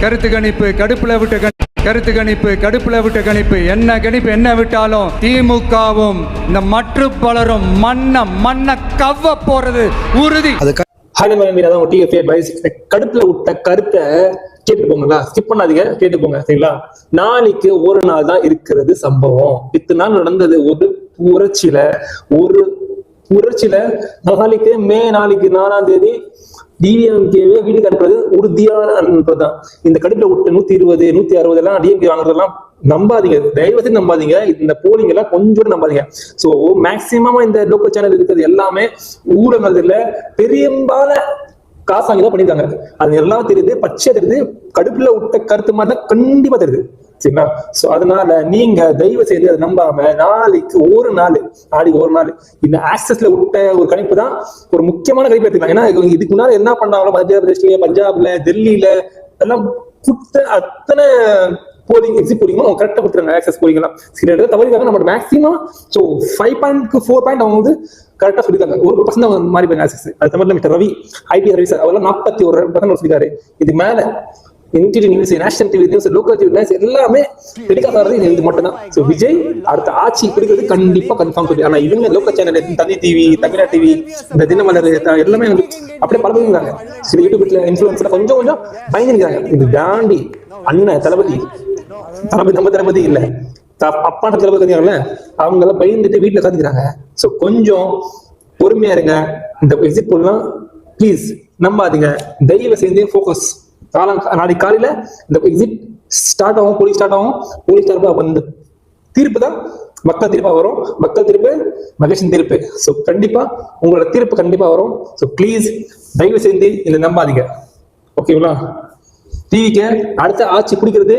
கருத்து கணிப்பு கடுப்புல விட்ட கணிப்பு என்ன விட்டாலும் திமுகவும் இந்த மற்ற பலரும் மண்ண கவ்வ போறது உறுதி. கடுப்புல விட்ட கருத்தை கேட்டு போங்களா, ஸ்கிப் பண்ணாதீங்க, கேட்டு போங்க சரிங்களா. நாளைக்கு ஒரு நாள் தான் இருக்கிறது சம்பவம். இத்தனை நாள் நடந்தது ஒரு புரட்சியில நாளைக்கு மே 4ஆம் தேதி டிவிஎம்கேவே வீட்டுக்கு அனுப்புறது உறுதியான அனுப்புறதுதான். இந்த கடுப்புல விட்டு 120 160 எல்லாம் டிஎம்கே வாங்குறதெல்லாம் நம்பாதீங்க, தயவு செய்து நம்பாதீங்க. இந்த போலிங் எல்லாம் கொஞ்சம் நம்பாதீங்க. சோ மேக்சிமம் இந்த லோக்கல் சேனல் இருக்கிறது எல்லாமே ஊடகங்கள்ல பெரும்பால காசு வாங்கி தான் பண்ணிருக்காங்க. அது எல்லாம் தெரியுது, பச்சை தெரியுது. கடுப்புல விட்ட கருத்து மாதிரி தான் கண்டிப்பா தெரியுது சரிங்களா. சோ அதனால நீங்க தயவு செய்து அதை நம்பாம நாளைக்கு ஒரு நாள் இந்த ஆக்சஸ்ல விட்ட ஒரு கணிப்பு தான் ஒரு முக்கியமான கணிப்பு எடுத்துக்கலாம். ஏன்னா இதுக்கு முன்னாடி என்ன பண்ணாங்களோ மத்திய பிரதேஷ்ல, பஞ்சாப்ல, டெல்லியில எல்லாம் அத்தனை போலிங் எக்ஸிட் போலிங்கும் கரெக்டா கொடுத்துருங்க. ஆக்சஸ் போலிங் எல்லாம் சில இடத்துல தவறிக்காங்க. நம்ம மேக்ஸிமம் 5.4 பாயிண்ட் அவங்க வந்து கரெக்டா சொல்லிருக்காங்க. 1% மாறி போய் ஆக்சஸ். அது தமிழ்ல மிஸ்டர் ரவி ஐடி சர்வீஸ் அவெல்லாம் 41% சொல்லிருக்காரு. இது மேல entity news, national TV news, local TV news எல்லாமே டெலிகாஸ்ட் ஆகிறது இது மட்டும் தான். ஸோ விஜய் அடுத்த ஆட்சி பிடிக்கிறது கண்டிப்பா கன்ஃபார்ம் சொல்லி. ஆனா இவங்க லோக்கல் சேனல் தந்தி டிவி, தமிழா டிவி, இந்த தினமலர் எல்லாமே வந்து அப்படியே பழகுறாங்க. சில யூடியூப்ல இன்ஃபுளுன்ஸ்ல கொஞ்சம் பயந்துருக்காங்க. இது தாண்டி அண்ணன் தளபதி நம்ம தளபதி இல்ல, அப்பாட்ட தளபதி அவங்க எல்லாம் பயந்துட்டு வீட்டுல காத்துக்கிறாங்க. ஸோ கொஞ்சம் பொறுமையா இருங்க. இந்த எக்ஸிட் போல்லாம் ப்ளீஸ் நம்பாதீங்க, தயவு செய்து ஃபோக்கஸ். நாளைக்கு காலையில இந்த எக்ஸிட் ஸ்டார்ட் ஆகும், போலீஸ் தரப்பு அந்த தீர்ப்பு தான் மக்கள் தீர்ப்பா வரும். மக்கள் தீர்ப்பு மகேஷன் தீர்ப்பு. ஸோ கண்டிப்பா உங்களோட தீர்ப்பு கண்டிப்பா வரும். ஸோ ப்ளீஸ் தயவு செய்து இதை நம்பாதீங்க ஓகேங்களா. டிவிக்கு அடுத்த ஆட்சி பிடிக்கிறது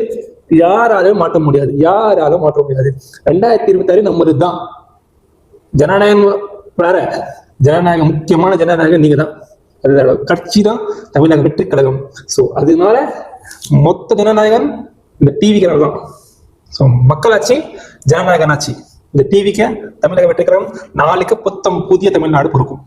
யாராலும் மாற்ற முடியாது. 2026 நம்மது தான். ஜனநாயகம் வேற, ஜனநாயகம் முக்கியமான ஜனநாயகம் நீங்க தான். கட்சி தான் தமிழக வெற்றி கழகம். சோ அதனால மொத்த ஜனநாயகம் இந்த டிவிக்கு தான். ஸோ மக்களாட்சி, ஜனநாயக ஆட்சி. இந்த டிவிக்கு தமிழக வெற்றி கழகம் நாளைக்கு புதிய தமிழ்நாடு பொறுக்கும்.